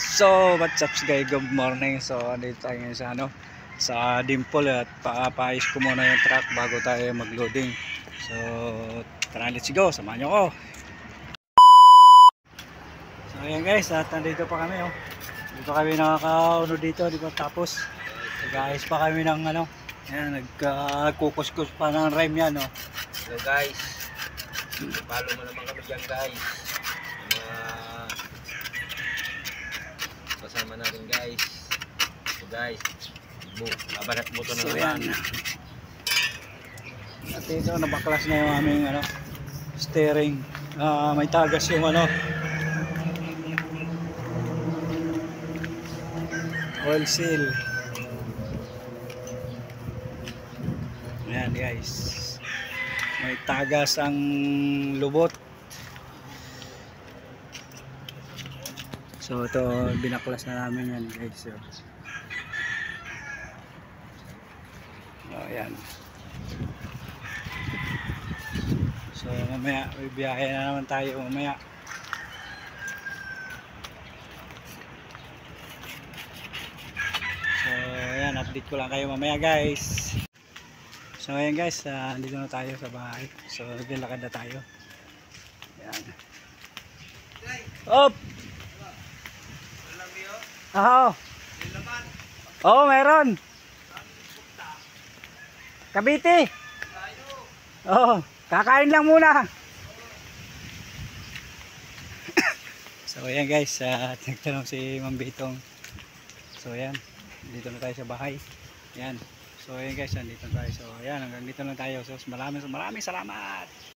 So, what's up guys? Good morning. So, andito tayo ngayon sa sa Dimple at papaayos ko muna yung truck bago tayo mag-loading. So, tara, let's go. Samahan niyo ako. So, ayan guys, at nandito pa kami Dito kami nakakauno dito, di ba? Tapos, nag-aayos pa kami ng ayan, nagkukuskus pa ng rime yan, Hello guys. Follow mo naman kami dyan guys. Kasama natin guys. So guys, babanat mo ito So, naman. ayan. At ito, nabaklas na yung aming steering. May tagas yung oil seal. Ayan guys, may tagas ang lubot. So ito, binaklas na namin yan guys. So ayan. So mamaya may biyahe na naman tayo mamaya. So ayan, update ko lang kayo mamaya guys. So ayan guys, dito na tayo sa bahay. So naglalakad na tayo. Ayan. Op! Oo. Oo, meron. Cavite. Oo, kakain lang muna. So ayan guys, nagtanong si Ma'am Bitong. So ayan, dito na tayo sa bahay. Ayan. So ayan guys, nandito na tayo. So ayan, hanggang dito na tayo. So maraming salamat.